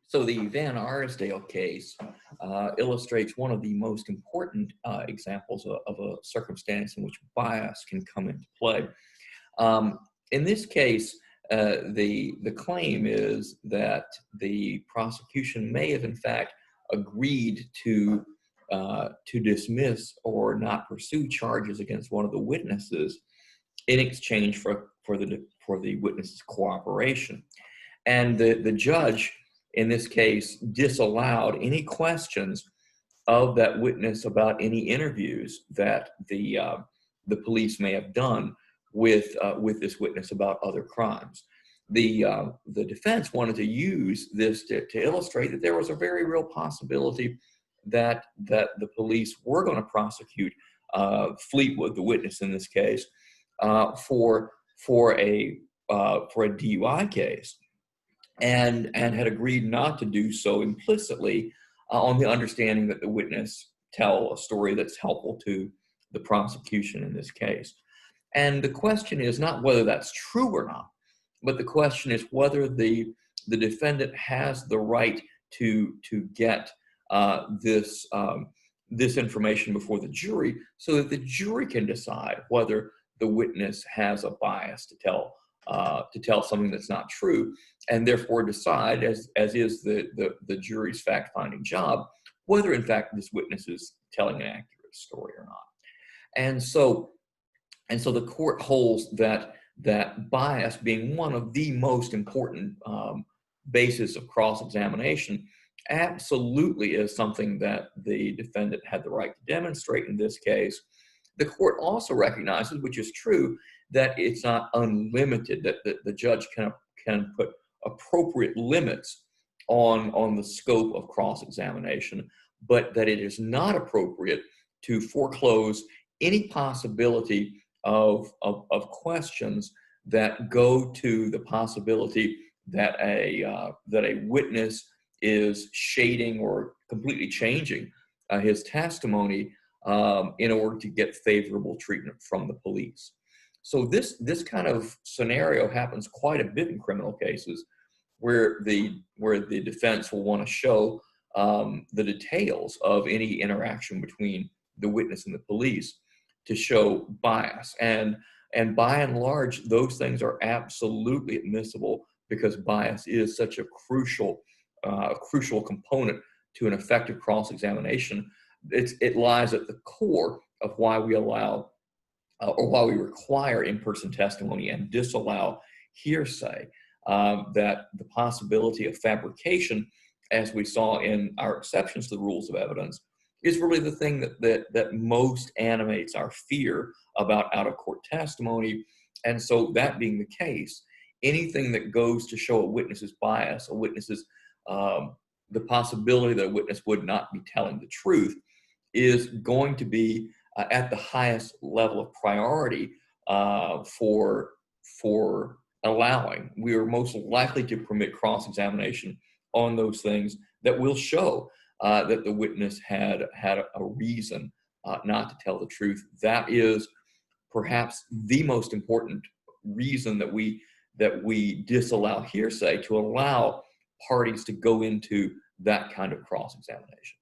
So the Van Arsdale case illustrates one of the most important examples of a circumstance in which bias can come into play. Um, in this case, the claim is that the prosecution may have in fact agreed to dismiss or not pursue charges against one of the witnesses in exchange for the witness's cooperation. And the judge in this case disallowed any questions of that witness about any interviews that the police may have done with this witness about other crimes. The defense wanted to use this to illustrate that there was a very real possibility that the police were going to prosecute Fleetwood, the witness in this case, for a DUI case, and had agreed not to do so implicitly on the understanding that the witness tell a story that's helpful to the prosecution in this case. And the question is not whether that's true or not, but the question is whether the defendant has the right to get this information before the jury, so that the jury can decide whether the witness has a bias to tell something that's not true, and therefore decide, as is the jury's fact-finding job, whether in fact this witness is telling an accurate story or not. And so the court holds that bias, being one of the most important basis of cross-examination, absolutely is something that the defendant had the right to demonstrate in this case. The court also recognizes, which is true, that it's not unlimited, that the judge can put appropriate limits on the scope of cross-examination, but that it is not appropriate to foreclose any possibility of questions that go to the possibility that a witness is shading or completely changing his testimony in order to get favorable treatment from the police. So this kind of scenario happens quite a bit in criminal cases, where the defense will want to show the details of any interaction between the witness and the police to show bias. And by and large, those things are absolutely admissible, because bias is such a crucial component to an effective cross-examination. It lies at the core of why we allow or why we require in-person testimony and disallow hearsay. That the possibility of fabrication, as we saw in our exceptions to the rules of evidence, is really the thing that most animates our fear about out-of-court testimony. And so, that being the case, anything that goes to show a witness's bias, the possibility that a witness would not be telling the truth, is going to be at the highest level of priority for allowing. We are most likely to permit cross-examination on those things that will show that the witness had a reason not to tell the truth. That is perhaps the most important reason that we disallow hearsay, to allow parties to go into that kind of cross-examination.